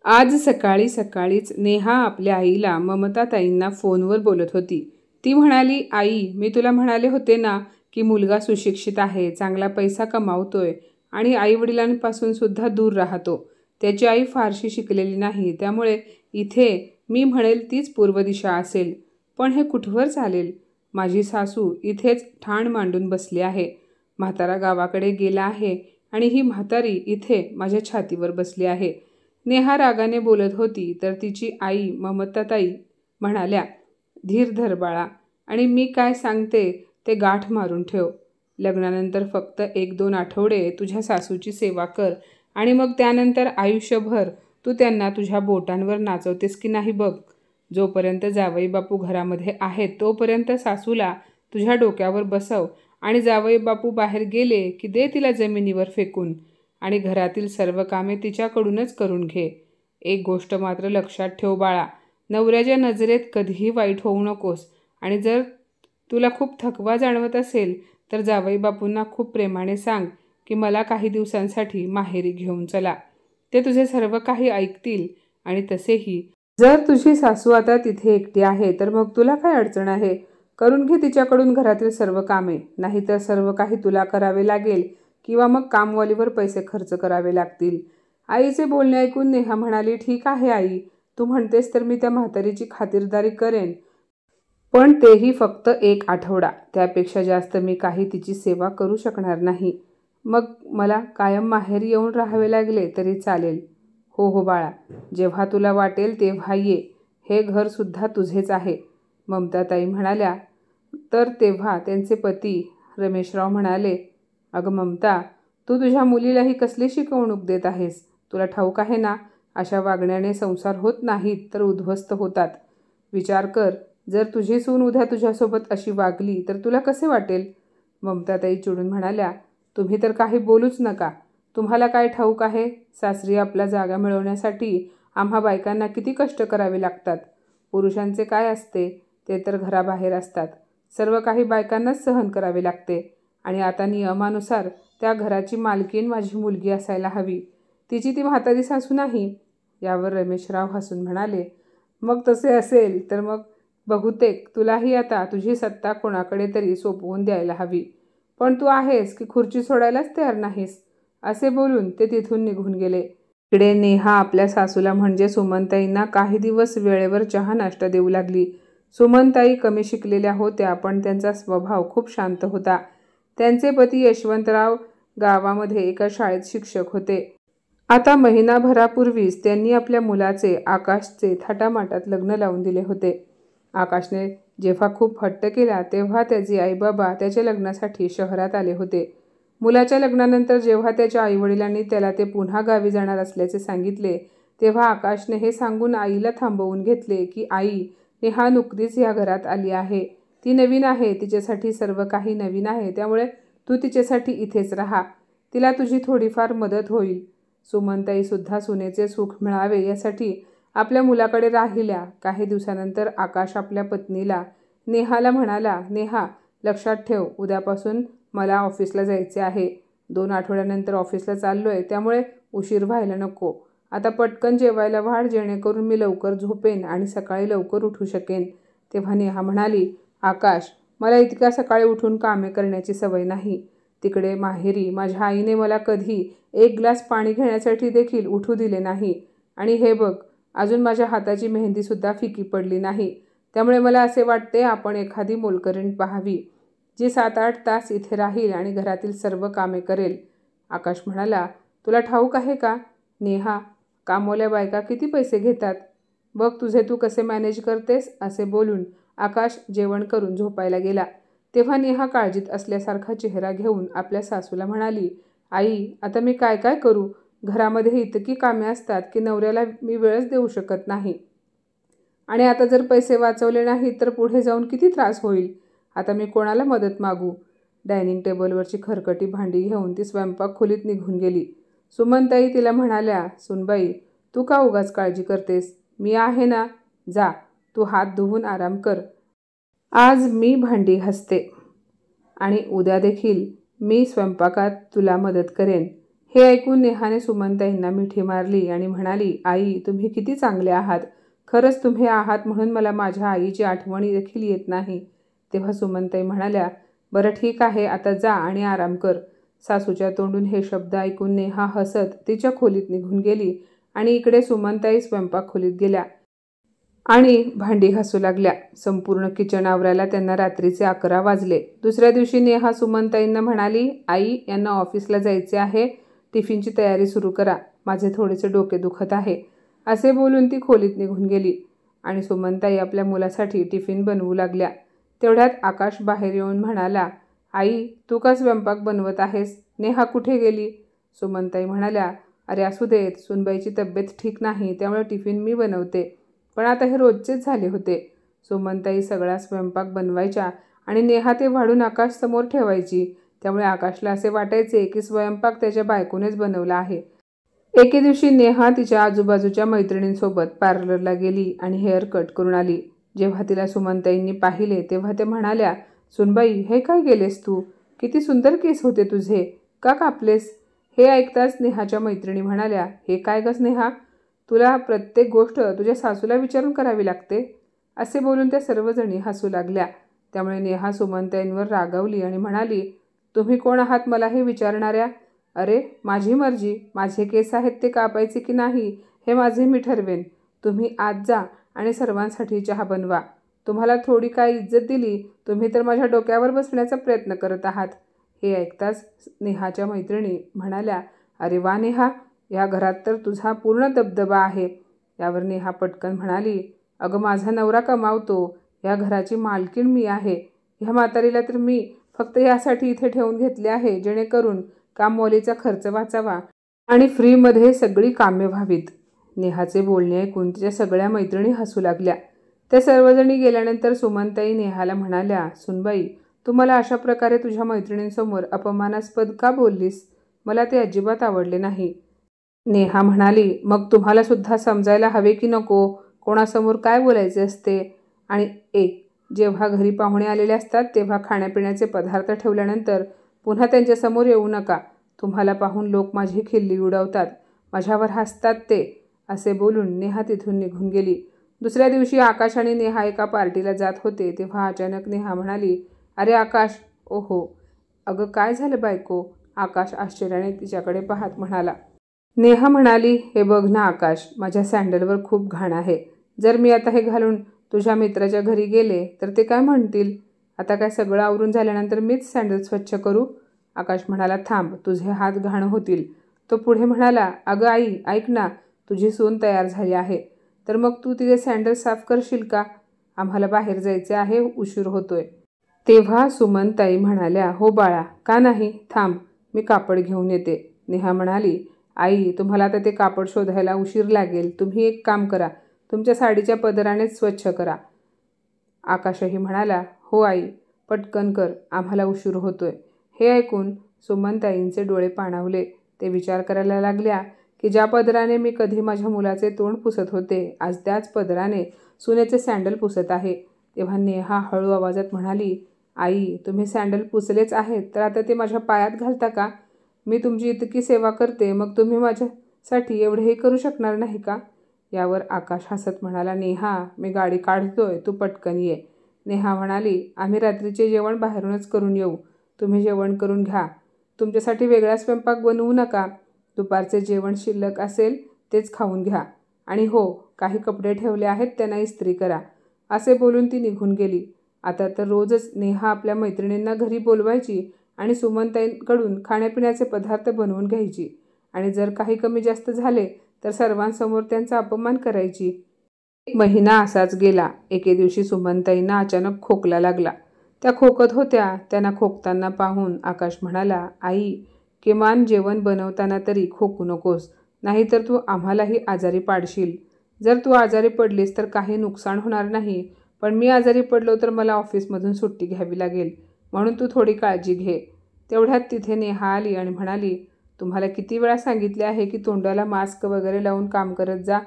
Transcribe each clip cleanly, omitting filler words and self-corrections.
आज सकाळी सकाळीच नेहा आपल्या आईला ममताताईंना फोनवर बोलत होती. ती म्हणाली, आई, मी तुला म्हणाले होते ना की मुलगा सुशिक्षित आहे, चांगला पैसा कमावतोय आणि आईवडिलांपासून सुद्धा दूर राहतो. त्याची आई फारशी शिकलेली नाही, त्यामुळे इथे मी म्हणेल तीच पूर्व दिशा असेल. पण हे कुठवर चालेल? माझी सासू इथेच ठाण मांडून बसली आहे. म्हातारा गावाकडे गेला आहे आणि ही म्हातारी इथे माझ्या छातीवर बसली आहे. नेहा रागाने बोलत होती तर तिची आई ममताताई म्हणाल्या, धीर धर बाळा, आणि मी काय सांगते ते गाठ मारून ठेव. लग्नानंतर फक्त 1-2 आठवडे तुझ्या सासूची सेवा कर आणि मग त्यानंतर आयुष्यभर तू त्यांना तुझ्या बोटांवर नाचवतेस की नाही बघ. जोपर्यंत जावई बापू घरामध्ये आहेत तोपर्यंत सासूला तुझ्या डोक्यावर बसव आणि जावई बापू बाहेर गेले की दे तिला जमिनीवर फेकून आणि घरातील सर्व कामे तिच्याकडूनच करून घे. एक गोष्ट मात्र लक्षात ठेव बाळा, नवऱ्याच्या नजरेत कधीही वाईट होऊ नकोस आणि जर तुला खूप थकवा जाणवत असेल तर जावई बापूंना खूप प्रेमाने सांग की मला काही दिवसांसाठी माहेरी घेऊन चला. ते तुझे सर्व काही ऐकतील. आणि तसेही जर तुझी सासू आता तिथे एकटी आहे तर मग तुला काय अडचण आहे? करून घे तिच्याकडून घरातील सर्व कामे, नाहीतर सर्व काही तुला करावे लागेल किंवा मग कामवालीवर पैसे खर्च करावे लागतील. आईचे बोलणे ऐकून नेहा म्हणाली, ठीक आहे आई, तू म्हणतेस तर मी त्या म्हातारीची खातिरदारी करेन, पण तेही फक्त 1 आठवडा. त्यापेक्षा जास्त मी काही तिची सेवा करू शकणार नाही. मग मला कायम माहेरी येऊन राहावे लागले तरी चालेल. हो हो बाळा, जेव्हा तुला वाटेल तेव्हा ये, हे घर सुद्धा तुझेच आहे. ममताताई म्हणाल्या. तर तेव्हा त्यांचे पती रमेशराव म्हणाले, अगं ममता, तू तुझ्या मुलीलाही कसली शिकवणूक देत आहेस? तुला ठाऊक आहे ना, अशा वागण्याने संसार होत नाहीत तर उद्ध्वस्त होतात. विचार कर, जर तुझी सून उद्या तुझ्यासोबत अशी वागली तर तुला कसे वाटेल? ममताताई चिडून म्हणाल्या, तुम्ही तर काही बोलूच नका. तुम्हाला काय ठाऊक आहे, सासरी आपला जागा मिळवण्यासाठी आम्हा बायकांना किती कष्ट करावे लागतात. पुरुषांचे काय असते, ते तर घराबाहेर असतात. सर्व काही बायकांनाच सहन करावे लागते आणि आता नियमानुसार त्या घराची मालकीण माझी मुलगी असायला हवी, तिची ती म्हातारी सासू नाही. यावर रमेशराव हसून म्हणाले, मग तसे असेल तर मग बहुतेक तुलाही आता तुझी सत्ता कोणाकडे तरी सोपवून द्यायला हवी. पण तू आहेस की खुर्ची सोडायलाच तयार नाहीस. असे बोलून ते तिथून निघून गेले. इकडे नेहा आपल्या सासूला म्हणजे सुमनताईंना काही दिवस वेळेवर चहा नाश्ता देऊ लागली. सुमनताई कमी शिकलेल्या होत्या, पण त्यांचा स्वभाव खूप शांत होता. त्यांचे पती यशवंतराव गावामध्ये एका शाळेत शिक्षक होते. आता महिनाभरापूर्वीच त्यांनी आपल्या मुलाचे, आकाशचे थाटामाटात लग्न लावून दिले होते. आकाशने जेव्हा खूप हट्ट केला तेव्हा त्याचे आईबाबा त्याच्या लग्नासाठी शहरात आले होते. मुलाच्या लग्नानंतर जेव्हा त्याच्या आईवडिलांनी त्याला ते पुन्हा गावी जाणार असल्याचे सांगितले तेव्हा आकाशने हे सांगून आईला थांबवून घेतले की आई, नेहा नुकतीच या घरात आली आहे. ती नवीन आहे, तिच्यासाठी सर्व काही नवीन आहे, त्यामुळे तू तिच्यासाठी इथेच राहा. तिला तुझी थोडीफार मदत होईल. सुमनताई सुद्धा सुनेचे सुख मिळावे यासाठी आपल्या मुलाकडे राहिल्या. काही दिवसानंतर आकाश आपल्या पत्नीला नेहाला म्हणाला, नेहा, लक्षात ठेव, उद्यापासून मला ऑफिसला जायचे आहे. 2 आठवड्यानंतर ऑफिसला चाललोय, त्यामुळे उशीर व्हायला नको. आता पटकन जेवायला वाढ, जेणेकरून मी लवकर झोपेन आणि सकाळी लवकर उठू शकेन. तेव्हा नेहा म्हणाली, आकाश, मला इतक्या सकाळी उठून कामे करण्याची सवय नाही. तिकडे माहेरी माझ्या आईने मला कधी 1 ग्लास पाणी घेण्यासाठी देखील उठू दिले नाही. आणि हे बघ, अजून माझ्या हाताची मेहंदीसुद्धा फिकी पडली नाही. त्यामुळे मला असे वाटते आपण एखादी मोलकरीण पाहावी, जी 7-8 तास इथे राहील आणि घरातील सर्व कामे करेल. आकाश म्हणाला, तुला ठाऊक आहे का नेहा, कामवाल्या बायका किती पैसे घेतात? बघ तुझे तू कसे मॅनेज करतेस. असे बोलून आकाश जेवण करून झोपायला गेला. तेव्हा नेहा काळजीत असल्यासारखा चेहरा घेऊन आपल्या सासूला म्हणाली, आई, आता मी काय काय करू? घरामध्ये इतकी कामे असतात की नवऱ्याला मी वेळच देऊ शकत नाही. आणि आता जर पैसे वाचवले नाहीत तर पुढे जाऊन किती त्रास होईल. आता मी कोणाला मदत मागू? डायनिंग टेबलवरची खरकटी भांडी घेऊन ती स्वयंपाक खोलीत निघून गेली. सुमनताई तिला म्हणाल्या, सुनबाई, तू का उगाच काळजी करतेस? मी आहे ना, जा, तू हात धुवून आराम कर. आज मी भांडी घासते आणि उद्या देखील मी स्वयंपाकात तुला मदत करेन. हे ऐकून नेहाने सुमनताईंना मिठी मारली आणि म्हणाली, आई तुम्ही किती चांगले आहात. खरंच तुम्ही आहात म्हणून मला माझ्या आईची आठवणी देखील येत नाही. तेव्हा सुमनताई म्हणाल्या, बरं ठीक आहे, आता जा आणि आराम कर. सासूच्या तोंडून हे शब्द ऐकून नेहा हसत तिच्या खोलीत निघून गेली आणि इकडे सुमनताई स्वयंपाक खोलीत गेल्या आणि भांडी घासू लागल्या. संपूर्ण किचन आवरायला त्यांना रात्रीचे 11 वाजले. दुसऱ्या दिवशी नेहा सुमनताईंना म्हणाली, आई यांना ऑफिसला जायचे आहे, टिफिनची तयारी सुरू करा, माझे थोडेसे डोके दुखत आहे. असे बोलून ती खोलीत निघून गेली आणि सुमनताई आपल्या मुलासाठी टिफिन बनवू लागल्या. तेवढ्यात आकाश बाहेर येऊन म्हणाला, आई तू का स्वयंपाक बनवत आहेस, नेहा कुठे गेली. सुमनताई म्हणाल्या, अरे असू देत, सुनबाईची तब्येत ठीक नाही त्यामुळे टिफिन मी बनवते. पण आता हे रोजचेच झाले होते. सुमनताई सगळा स्वयंपाक बनवायच्या आणि नेहा ते वाढून आकाश समोर ठेवायची. त्यामुळे आकाशला असे वाटायचे की स्वयंपाक त्याच्या बायकोनेच बनवला आहे. एके दिवशी नेहा तिच्या आजूबाजूच्या मैत्रिणींसोबत पार्लरला गेली आणि हेअर कट करून आली. जेव्हा तिला सुमनताईंनी पाहिले तेव्हा ते म्हणाल्या, सुनबाई हे काय केलेस तू, किती सुंदर केस होते तुझे, का कापलेस. हे ऐकताच नेहाच्या मैत्रिणी म्हणाल्या, हे काय गं नेहा, तुला प्रत्येक गोष्ट तुझ्या सासूला विचारून करावी लागते. असे बोलून त्या सर्वजणी हसू लागल्या. त्यामुळे नेहा सुमनताईंवर रागावली आणि म्हणाली, तुम्ही कोण आहात मला हे विचारणाऱ्या. अरे माझी मर्जी, माझे केस आहेत ते कापायचे की नाही हे माझे मी ठरवेन. तुम्ही आत जा आणि सर्वांसाठी चहा बनवा. तुम्हाला थोडी काय इज्जत दिली, तुम्ही तर माझ्या डोक्यावर बसण्याचा प्रयत्न करत आहात. हे ऐकताच नेहाच्या मैत्रिणी म्हणाल्या, अरे वा नेहा, या घरात तर तुझा पूर्ण दबदबा आहे. यावर नेहा पटकन म्हणाली, अगं माझा नवरा कमावतो, या घराची मालकीण मी आहे. ह्या म्हातारीला तर मी फक्त यासाठी इथे ठेवून घेतले आहे जेणेकरून कामवालीचा खर्च वाचावा आणि फ्रीमध्ये सगळी कामे व्हावीत. नेहाचे बोलणे ऐकून तिच्या सगळ्या मैत्रिणी हसू लागल्या. त्या सर्वजणी गेल्यानंतर सुमनताई नेहाला म्हणाल्या, सुनबाई तू मला अशा प्रकारे तुझ्या मैत्रिणींसमोर अपमानास्पद का बोललीस, मला ते अजिबात आवडले नाही. नेहा म्हणाली, मग तुम्हाला सुद्धा समजायला हवे की नको, कोणासमोर काय बोलायचे असते. आणि जेव्हा घरी पाहुणे आलेले असतात तेव्हा खाण्यापिण्याचे पदार्थ ठेवल्यानंतर पुन्हा त्यांच्यासमोर येऊ नका. तुम्हाला पाहून लोक माझी खिल्ली उडवतात, माझ्यावर हसतात ते. असे बोलून नेहा तिथून निघून गेली. दुसऱ्या दिवशी आकाश आणि नेहा एका पार्टीला जात होते तेव्हा अचानक नेहा म्हणाली, अरे आकाश. ओहो, अगं काय झालं बायको. आकाश आश्चर्याने तिच्याकडे पाहत म्हणाला. नेहा म्हणाली, हे बघ ना आकाश, माझ्या सँडलवर खूप घाण आहे. जर मी आता हे घालून तुझ्या मित्राच्या घरी गेले तर ते काय म्हणतील. आता काय सगळं आवरून झाल्यानंतर मीच सँडल स्वच्छ करू. आकाश म्हणाला, थांब, तुझे हात घाण होतील. तो पुढे म्हणाला, अगं आई ऐक ना, तुझी सून तयार झाली आहे, तर मग तू तिचे सँडल साफ करशील का. आम्हाला बाहेर जायचे आहे, उशीर होतोय. तेव्हा सुमनताई म्हणाल्या, हो बाळा, का नाही, थांब, मी कापड घेऊन येते. नेहा म्हणाली, आई तुम्हाला आता ते कापड शोधायला उशीर लागेल, तुम्ही एक काम करा, तुमच्या साडीच्या पदरानेच स्वच्छ करा. आकाशही म्हणाला, हो आई, पटकन कर, आम्हाला उशीर होतोय. हे ऐकून सुमनताईंचे डोळे पाणावले. ते विचार करायला लागल्या की ज्या पदराने मी कधी माझ्या मुलाचे तोंड पुसत होते, आज त्याच पदराने सुनेचे सँडल पुसत आहे. तेव्हा नेहा हळू आवाजात म्हणाली, आई तुम्ही सँडल पुसलेच आहेत तर आता ते माझ्या पायात घालता का. मी तुमची इतकी सेवा करते, मग तुम्ही माझ्यासाठी एवढेही करू शकणार नाही का. यावर आकाश हसत म्हणाला, नेहा मी गाडी काढतोय, तू पटकन ये. नेहा म्हणाली, आम्ही रात्रीचे जेवण बाहेरूनच करून येऊ, तुम्ही जेवण करून घ्या. तुमच्यासाठी वेगळा स्वयंपाक बनवू नका. दुपारचे जेवण शिल्लक असेल तेच खाऊन घ्या. आणि हो, काही कपडे ठेवले आहेत त्यांना इस्त्री करा. असे बोलून ती निघून गेली. आता तर रोजच नेहा आपल्या मैत्रिणींना घरी बोलवायची आणि सुमनताईंकडून खाण्यापिण्याचे पदार्थ बनवून घ्यायची आणि जर काही कमी जास्त झाले तर सर्वांसमोर त्यांचा अपमान करायची. 1 महिना असाच गेला. एके दिवशी सुमनताईंना अचानक खोकला लागला. त्या खोकत होत्या. त्यांना खोकताना पाहून आकाश म्हणाला, आई किमान जेवण बनवताना तरी खोकू नकोस, नाहीतर तू आम्हालाही आजारी पाडशील. जर तू आजारी पडलीस तर काही नुकसान होणार नाही, पण मी आजारी पडलो तर मला ऑफिसमधून सुट्टी घ्यावी लागेल, म्हणून तू थोडी काळजी घे. तेवढ्यात तिथे नेहा आली आणि म्हणाली, तुम्हाला किती वेळा सांगितले आहे की तोंडाला मास्क वगैरे लावून काम करत जा,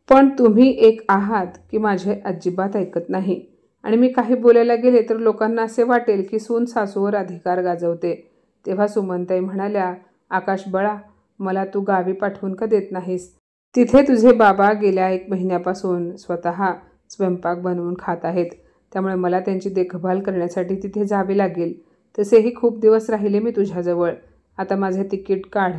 पण तुम्ही एक आहात की माझे अजिबात ऐकत नाही. आणि मी काही बोलायला गेले तर लोकांना असे वाटेल की सून सासूवर अधिकार गाजवते. तेव्हा सुमनताई म्हणाल्या, आकाश बाळा, मला तू गावी पाठवून का देत नाहीस? तिथे तुझे बाबा गेल्या 1 महिन्यापासून स्वतः स्वयंपाक बनवून खात आहेत. त्यामुळे मला त्यांची देखभाल करण्यासाठी तिथे जावे लागेल. तसेही खूप दिवस राहिले मी तुझ्याजवळ. आता माझे तिकीट काढ."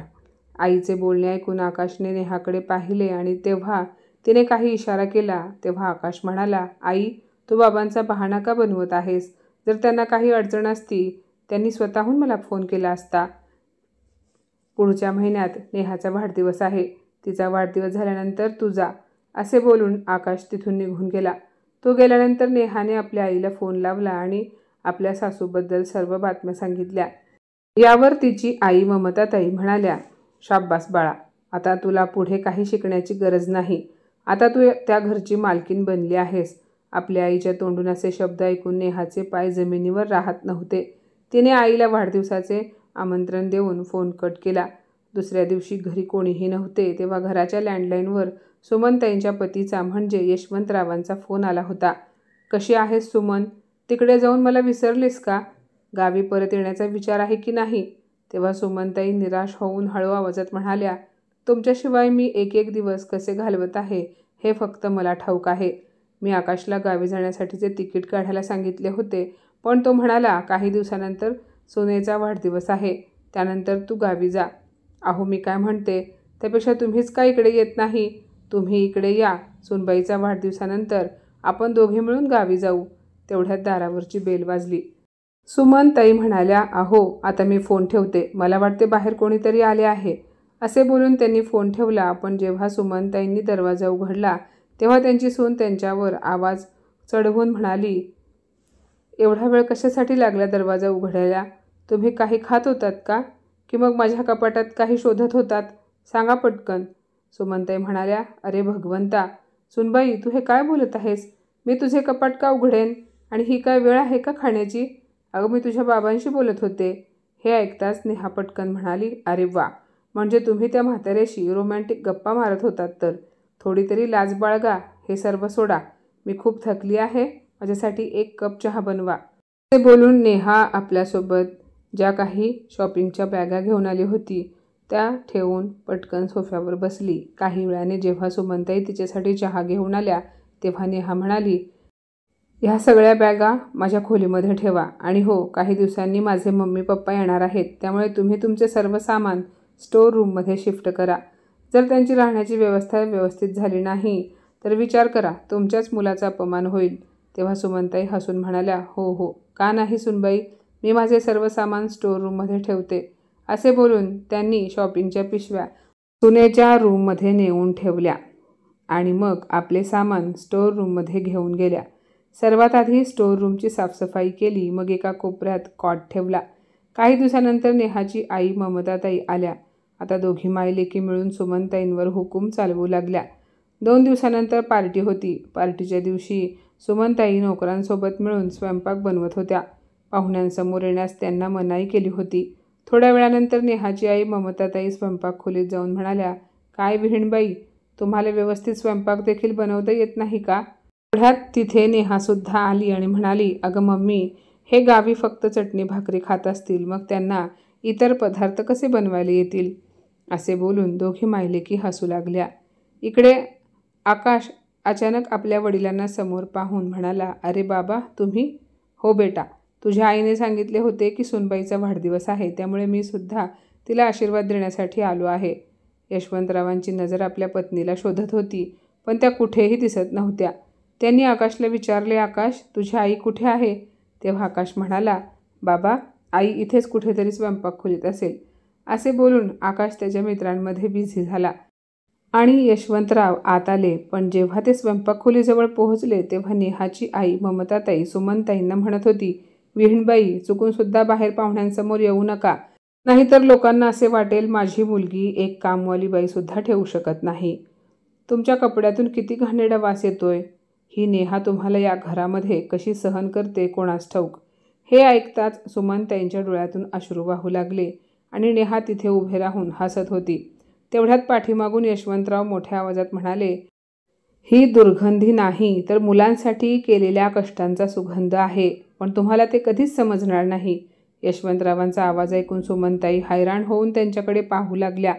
आईचे बोलणे ऐकून आकाशने नेहाकडे पाहिले आणि तेव्हा तिने काही इशारा केला तेव्हा आकाश म्हणाला, "आई, तू बाबांचा बहाणा का बनवत आहेस? जर त्यांना काही अडचण असती त्यांनी स्वतःहून मला फोन केला असता. पुढच्या महिन्यात नेहाचा वाढदिवस आहे. तिचा वाढदिवस झाल्यानंतर तू जा." असे बोलून आकाश तिथून निघून गेला. तो गेल्यानंतर नेहाने आपल्या आईला फोन लावला आणि आपल्या सासूबद्दल सर्व बातम्या सांगितल्या. यावर तिची आई ममताताई म्हणाल्या, "शाब्बास बाळा, आता तुला पुढे काही शिकण्याची गरज नाही. आता तू त्या घरची मालकीण बनली आहेस." आपल्या आईच्या तोंडून असे शब्द ऐकून नेहाचे पाय जमिनीवर राहत नव्हते. तिने आईला वाढदिवसाचे आमंत्रण देऊन फोन कट केला. दुसऱ्या दिवशी घरी कोणीही नव्हते तेव्हा घराच्या लँडलाईनवर सुमनताईंच्या पतीचा म्हणजे यशवंतरावांचा फोन आला होता. "कशी आहेस सुमन? तिकडे जाऊन मला विसरलीस का? गावी परत येण्याचा विचार आहे की नाही?" तेव्हा सुमनताई निराश होऊन हळू आवाजात म्हणाल्या, "तुमच्याशिवाय मी एक दिवस कसे घालवत आहे हे फक्त मला ठाऊक आहे. मी आकाशला गावी जाण्यासाठीचे तिकीट काढायला सांगितले होते, पण तो म्हणाला काही दिवसानंतर सुनेचा वाढदिवस आहे, त्यानंतर तू गावी जा." "अहो, मी काय म्हणते, त्यापेक्षा तुम्हीच का इकडे येत नाही? तुम्ही इकडे या. सुनबाईचा वाढदिवसानंतर आपण दोघे मिळून गावी जाऊ." तेवढ्यात दारावरची बेल वाजली. सुमनताई म्हणाल्या, "अहो, आता मी फोन ठेवते. मला वाटते बाहेर कोणीतरी आले आहे." असे बोलून त्यांनी फोन ठेवला. पण जेव्हा सुमनताईंनी दरवाजा उघडला तेव्हा त्यांची सून त्यांच्यावर आवाज चढवून म्हणाली, "एवढा वेळ कशासाठी लागला दरवाजा उघडायला? तुम्ही काही खात होतात का? की मग माझ्या कपाटात काही शोधत होतात? सांगा पटकन." सुमनताई म्हणाल्या, "अरे भगवंता, सुनबाई, तू हे काय बोलत आहेस? मी तुझे कपाट का उघडेन? आणि ही काय वेळ आहे का खाण्याची? अगं, मी तुझ्या बाबांशी बोलत होते." हे ऐकताच नेहा पटकन म्हणाली, "अरे वा, म्हणजे तुम्ही त्या म्हाताऱ्याशी रोमॅन्टिक गप्पा मारत होतात तर? थोडी तरी लाज बाळगा. हे सर्व सोडा. मी खूप थकली आहे. माझ्यासाठी 1 कप चहा बनवा." असे बोलून नेहा आपल्यासोबत ज्या काही शॉपिंगच्या बॅगा घेऊन आली होती त्या ठेवून पटकन सोफ्यावर बसली. काही वेळाने जेव्हा सुमनताई तिच्यासाठी चहा घेऊन आल्या तेव्हा नेहा म्हणाली, "ह्या सगळ्या बॅगा माझ्या खोलीमध्ये ठेवा. आणि हो, काही दिवसांनी माझे मम्मी पप्पा येणार आहेत, त्यामुळे तुम्ही तुमचे सर्व सामान स्टोअर रूममध्ये शिफ्ट करा. जर त्यांची राहण्याची व्यवस्था व्यवस्थित झाली नाही तर विचार करा, तुमच्याच मुलाचा अपमान होईल." तेव्हा सुमनताई हसून म्हणाल्या, "हो हो, का नाही सुनबाई, मी माझे सर्व सामान स्टोअर रूममध्ये ठेवते." असे बोलून त्यांनी शॉपिंगच्या पिशव्या सुनेच्या रूममध्ये नेऊन ठेवल्या आणि मग आपले सामान स्टोअर रूममध्ये घेऊन गेल्या. सर्वात आधी स्टोअर रूमची साफसफाई केली. मग एका कोपऱ्यात कॉट ठेवला. काही दिवसानंतर नेहाची आई ममताताई आल्या. आता दोघी मायलेकी मिळून सुमनताईंवर हुकूम चालवू लागल्या. 2 दिवसानंतर पार्टी होती. पार्टीच्या दिवशी सुमनताई नोकरांसोबत मिळून स्वयंपाक बनवत होत्या. पाहुण्यांसमोर येण्यास त्यांना मनाई केली होती. थोड्या वेळानंतर नेहाची आई ममताताई स्वयंपाक खोलीत जाऊन म्हणाल्या, "काय विहीणबाई, तुम्हाला व्यवस्थित स्वयंपाक देखील बनवता येत नाही का?" तेवढ्यात तिथे नेहासुद्धा आली आणि म्हणाली, "अगं मम्मी, हे गावी फक्त चटणी भाकरी खात असतील, मग त्यांना इतर पदार्थ कसे बनवायला येतील?" असे बोलून दोघी मायलेकी हसू लागल्या. इकडे आकाश अचानक आपल्या वडिलांना समोर पाहून म्हणाला, "अरे बाबा, तुम्ही?" "हो बेटा, तुझ्या आईने सांगितले होते की सुनबाईचा वाढदिवस आहे, त्यामुळे मी सुद्धा तिला आशीर्वाद देण्यासाठी आलो आहे." यशवंतरावांची नजर आपल्या पत्नीला शोधत होती, पण त्या कुठेही दिसत नव्हत्या. त्यांनी आकाशला विचारले, "आकाश, तुझी आई कुठे आहे?" तेव्हा आकाश म्हणाला, "बाबा, आई इथेच कुठेतरी स्वयंपाक खोलीत असेल." असे बोलून आकाश त्याच्या मित्रांमध्ये बिझी झाला आणि यशवंतराव आत आले. पण जेव्हा ते स्वयंपाक खोलीजवळ पोहोचले तेव्हा नेहाची आई ममताताई सुमनताईंना म्हणत होती, "विहीणबाई, चुकूनसुद्धा बाहेर पाहुण्यांसमोर येऊ नका. नाहीतर लोकांना असे वाटेल माझी मुलगी एक कामवाली बाईसुद्धा ठेवू शकत नाही. तुमच्या कपड्यातून किती घाणेरडा वास येतोय. ही नेहा तुम्हाला या घरामध्ये कशी सहन करते कोणास ठाऊक." हे ऐकताच सुमनताईंच्या डोळ्यातून अश्रू वाहू लागले आणि नेहा तिथे उभे राहून हसत होती. तेवढ्यात पाठीमागून यशवंतराव मोठ्या आवाजात म्हणाले, "ही दुर्गंधी नाही तर मुलांसाठी केलेल्या कष्टांचा सुगंध आहे, पण तुम्हाला ते कधीच समजणार नाही." यशवंतरावांचा आवाज ऐकून सुमनताई हैराण होऊन त्यांच्याकडे पाहू लागल्या.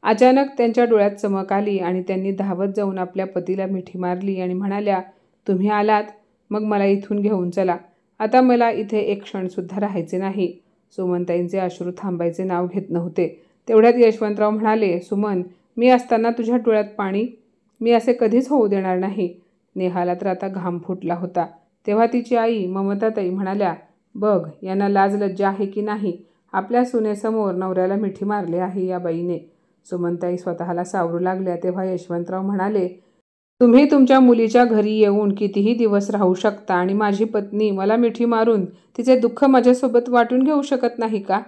अचानक त्यांच्या डोळ्यात चमक आली आणि त्यांनी धावत जाऊन आपल्या पतीला मिठी मारली आणि म्हणाल्या, तुम्ही आलात, मग मला इथून घेऊन चला. आता मला इथे एक क्षणसुद्धा राहायचे नाही. सुमनताईंचे अश्रू थांबायचे नाव घेत नव्हते. तेवढ्यात यशवंतराव म्हणाले, सुमन, मी असताना तुझ्या डोळ्यात पाणी? मी असे कधीच होऊ देणार नाही. नेहाला तर आता घाम फुटला होता. तेव्हा तिची आई ममताताई म्हणाल्या, बघ, यांना लाज लज्जा आहे की नाही. आपल्या सुनेसमोर नवऱ्याला मिठी मारली आहे या बाईने. सुमनताई स्वतःला सावरू लागल्या. तेव्हा यशवंतराव म्हणाले, तुम्ही तुमच्या मुलीच्या घरी येऊन कितीही दिवस राहू शकता आणि माझी पत्नी मला मिठी मारून तिचे दुःख माझ्यासोबत वाटून घेऊ शकत नाही का?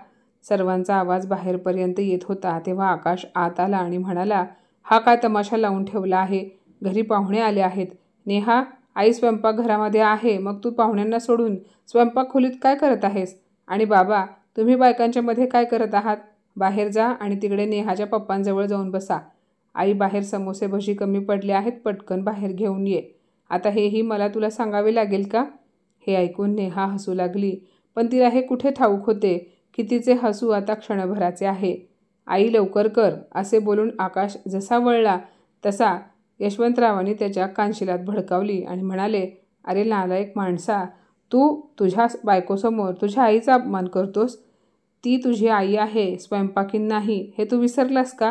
सर्वांचा आवाज बाहेरपर्यंत येत होता. तेव्हा आकाश आत आला आणि म्हणाला, हा काय तमाशा लावून ठेवला आहे? घरी पाहुणे आले आहेत. नेहा, आई स्वयंपाकघरामध्ये आहे, मग तू पाहुण्यांना सोडून स्वयंपाक खोलीत काय करत आहेस? आणि बाबा, तुम्ही बायकांच्या मध्ये काय करत आहात? बाहेर जा आणि तिकडे नेहाच्या पप्पांजवळ जाऊन बसा. आई, बाहेर समोसे भजी कमी पडले आहेत, पटकन बाहेर घेऊन ये. आता हेही मला तुला सांगावे लागेल का? हे ऐकून नेहा हसू लागली, पण तिला हे कुठे ठाऊक होते की तिचे हसू आता क्षणभराचे आहे. आई, लवकर कर, असे बोलून आकाश जसा वळला तसा यशवंतरावांनी त्याच्या कानशिलात भडकावली आणि म्हणाले, अरे नालायक माणसा, तू तुझ्या बायकोसमोर तुझ्या आईचा अपमान करतोस. ती तुझी आई आहे, स्वयंपाकीन नाही, हे तू विसरलास का?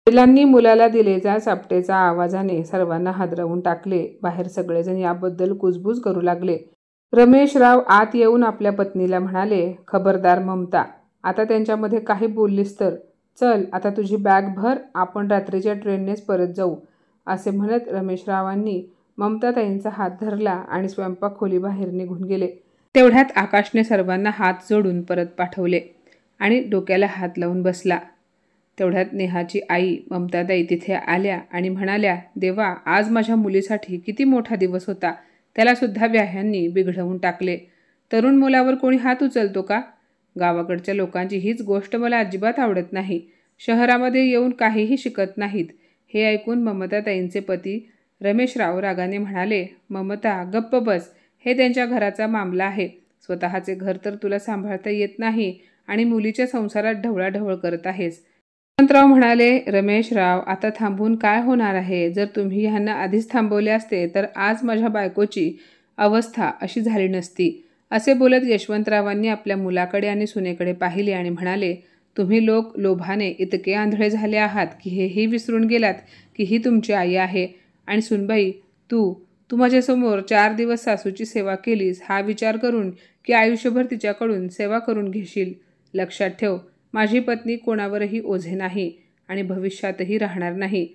वडिलांनी मुलाला दिलेल्या चापटेचा आवाजाने सर्वांना हादरवून टाकले. बाहेर सगळेजण याबद्दल कुजबूज करू लागले. रमेशराव आत येऊन आपल्या पत्नीला म्हणाले, खबरदार ममता, आता त्यांच्यामध्ये काही बोललीस तर. चल, आता तुझी बॅग भर, आपण रात्रीच्या ट्रेननेच परत जाऊ. असे म्हणत रमेशरावांनी ममताताईंचा हात धरला आणि स्वयंपाक खोली बाहेर निघून गेले. तेवढ्यात आकाशने सर्वांना हात जोडून परत पाठवले आणि डोक्याला हात लावून बसला. तेवढ्यात नेहाची आई ममताताई तिथे आल्या आणि म्हणाल्या, देवा, आज माझ्या मुलीसाठी किती मोठा दिवस होता. त्यालासुद्धा व्याह्यांनी बिघडवून टाकले. तरुण मुलावर कोणी हात उचलतो का? गावाकडच्या लोकांची हीच गोष्ट मला अजिबात आवडत नाही. शहरामध्ये येऊन काहीही शिकत नाहीत. हे ऐकून ममताताईंचे पती रमेशराव रागाने म्हणाले, ममता, गप्प बस. हे त्यांच्या घराचा मामला आहे. स्वतःचे घर तर तुला सांभाळता येत नाही आणि मुलीच्या संसारात ढवळाढवळ करत आहेस. यशवंतराव म्हणाले, रमेशराव, आता थांबून काय होणार आहे? जर तुम्ही ह्यांना आधीच थांबवले असते तर आज माझ्या बायकोची अवस्था अशी झाली नसती. असे बोलत यशवंतरावांनी आपल्या मुलाकडे आणि सुनेकडे पाहिले आणि म्हणाले, तुम्ही लोक लोभाने इतके आंधळे झाले आहात की हेही विसरून गेलात की ही तुमची आई आहे. आणि सुनबाई, तू माझ्यासमोर 4 दिवस सासूची सेवा केलीस, हा विचार करून की आयुष्यभर तिच्याकडून सेवा करून घेशील. लक्षात ठेव, माझी पत्नी कोणावरही ओझे नाही आणि भविष्यातही राहणार नाही.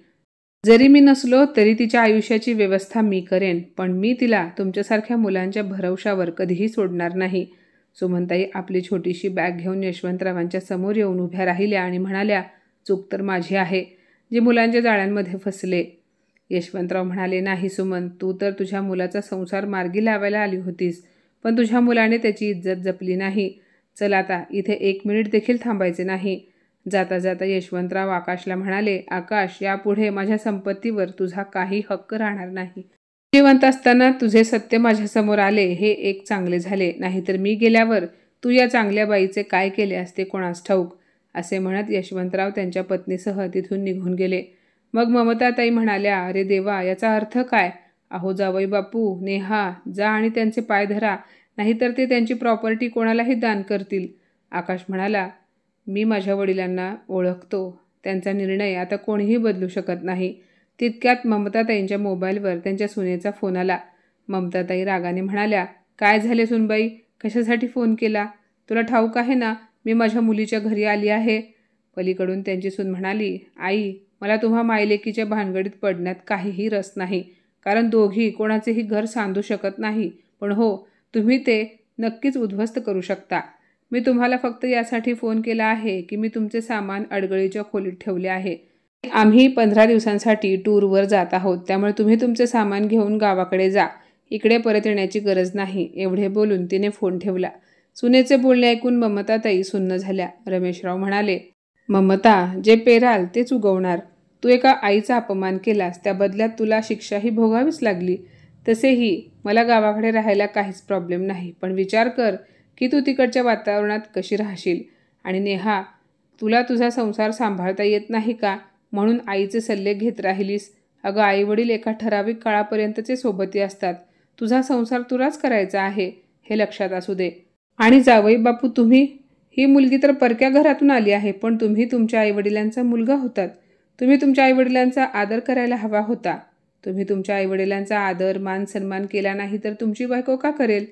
जरी मी नसलो तरी तिच्या आयुष्याची व्यवस्था मी करेन, पण मी तिला तुमच्यासारख्या मुलांच्या भरवशावर कधीही सोडणार नाही. सुमनताई आपली छोटीशी बॅग घेऊन यशवंतरावांच्या समोर येऊन उभ्या राहिल्या आणि म्हणाल्या, चूक तर माझी आहे, जे मुलांच्या जाळ्यांमध्ये फसले. यशवंतराव म्हणाले, नाही सुमन, तू तर तुझ्या मुलाचा संसार मार्गी लावायला आली होतीस, पण तुझ्या मुलाने त्याची इज्जत जपली नाही. चल, आता इथे 1 मिनिट देखील थांबायचे नाही. जाता जाता यशवंतराव आकाशला म्हणाले, आकाश, यापुढे माझ्या संपत्तीवर तुझा काही हक्क राहणार नाही. जिवंत असताना तुझे सत्य माझ्यासमोर आले, हे एक चांगले झाले. नाहीतर मी गेल्यावर तू या चांगल्या बाईचे काय केले असते कोणास ठाऊक. असे म्हणत यशवंतराव त्यांच्या पत्नीसह तिथून निघून गेले. मग ममताताई म्हणाल्या, अरे देवा, याचा अर्थ काय? अहो जावई बापू, नेहा, जा आणि त्यांचे पाय धरा, नाहीतर ते त्यांची प्रॉपर्टी कोणालाही दान करतील. आकाश म्हणाला, मी माझ्या वडिलांना ओळखतो. त्यांचा निर्णय आता कोणीही बदलू शकत नाही. तितक्यात ममताताईंच्या मोबाईलवर त्यांच्या सुनेचा फोन आला. ममताताई रागाने म्हणाल्या, काय झाले सुनबाई, कशासाठी फोन केला? तुला ठाऊक आहे ना, मी माझ्या मुलीच्या घरी आली आहे. पलीकडून त्यांची सून म्हणाली, आई, मला तुम्हा मायलेकीच्या भानगडीत पडण्यात काहीही रस नाही, कारण दोघी कोणाचेही घर सांधू शकत नाही. पण हो, तुम्ही ते नक्कीच उद्ध्वस्त करू शकता. मी तुम्हाला फक्त यासाठी फोन केला आहे की मी तुमचे सामान अडगळीच्या खोलीत ठेवले आहे. आम्ही 15 दिवसांसाठी टूरवर जात आहोत, त्यामुळे तुम्ही तुमचे सामान घेऊन गावाकडे जा. इकडे परत येण्याची गरज नाही. एवढे बोलून तिने फोन ठेवला. सुनेचे बोलणे ऐकून ममताताई सुन्न झाल्या. रमेशराव म्हणाले, ममता, जे पेराल तेच उगवणार. तू एका आईचा अपमान केलास, त्या बदल्यात तुला शिक्षाही भोगावीच लागली. तसेही मला गावाकडे राहायला काहीच प्रॉब्लेम नाही, पण विचार कर की तू तिकडच्या वातावरणात कशी राहशील. आणि नेहा, तुला तुझा संसार सांभाळता येत नाही का? म्हणून आईचे सल्ले घेत राहिलीस. अगं आईवडील एका ठराविक काळापर्यंतचे सोबती असतात. तुझा संसार तुलाच करायचा आहे हे लक्षात असू दे. आणि जावई बापू तुम्ही, ही मुलगी तर परक्या घरातून आली आहे, पण तुम्ही तुमच्या आईवडिलांचा मुलगा होतात. तुम्ही तुमच्या आईवडिलांचा आदर करायला हवा होता. तुम्ही तुमच्या आईवडिलांचा आदर मान सन्मान केला नाही तर तुमची बायको का करेल?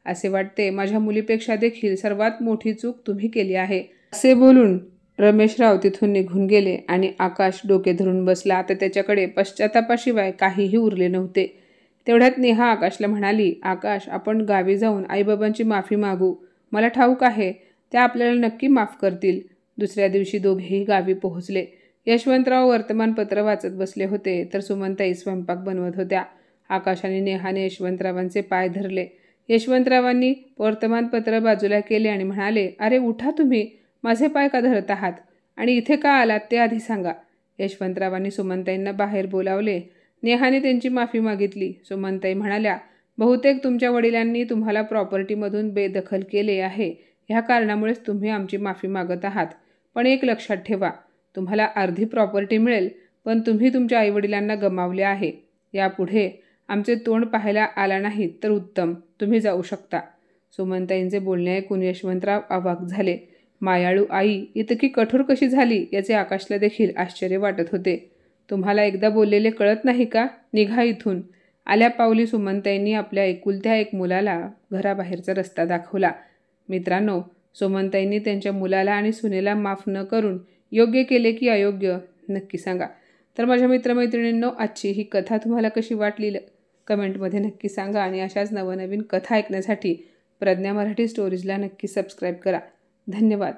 असे वाटते माझ्या मुलीपेक्षा देखील सर्वात मोठी चूक तुम्ही केली आहे. असे बोलून रमेशराव तिथून निघून गेले आणि आकाश डोके धरून बसला. आता त्याच्याकडे पश्चातापाशिवाय काहीही उरले नव्हते. तेवढ्यात नेहा आकाशला म्हणाली, आकाश आपण गावी जाऊन आईबाबांची माफी मागू. मला ठाऊक आहे त्या आपल्याला नक्की माफ करतील. दुसऱ्या दिवशी दोघेही गावी पोहोचले. यशवंतराव वर्तमानपत्र वाचत बसले होते तर सुमनताई स्वयंपाक बनवत होत्या. आकाश आणि नेहाने यशवंतरावांचे पाय धरले. यशवंतरावांनी वर्तमानपत्र बाजूला केले आणि म्हणाले, अरे उठा तुम्ही, माझे पाय का धरत आहात आणि इथे का आलात ते आधी सांगा. यशवंतरावांनी सुमनताईंना बाहेर बोलावले. नेहाने त्यांची माफी मागितली. सुमनताई म्हणाल्या, बहुतेक तुमच्या वडिलांनी तुम्हाला प्रॉपर्टीमधून बेदखल केले आहे. ह्या कारणामुळेच तुम्ही आमची माफी मागत आहात. पण एक लक्षात ठेवा, तुम्हाला अर्धी प्रॉपर्टी मिळेल, पण तुम्ही तुमच्या आईवडिलांना गमावले आहे. यापुढे आमचे तोंड पाहायला आला नाहीत तर उत्तम, तुम्ही जाऊ शकता. सुमनताईंचे बोलणे ऐकून यशवंतराव अवाक झाले. मायाळू आई इतकी कठोर कशी झाली याचे आकाशला देखील आश्चर्य वाटत होते. तुम्हाला एकदा बोललेले कळत नाही का? निघा इथून. आल्या पावली सुमनताईंनी आपल्या एकुलत्या एक मुलाला घराबाहेरचा रस्ता दाखवला. मित्रांनो, सुमनताईंनी त्यांच्या मुलाला आणि सुनेला माफ न करून योग्य केले की अयोग्य नक्की सांगा. तर माझ्या मित्रमैत्रिणींनो, आजची ही कथा तुम्हाला कशी वाटली कमेंटमध्ये नक्की सांगा. आणि अशाच नवनवीन कथा ऐकण्यासाठी प्रज्ञा मराठी स्टोरीजला नक्की सबस्क्राईब करा. धन्यवाद.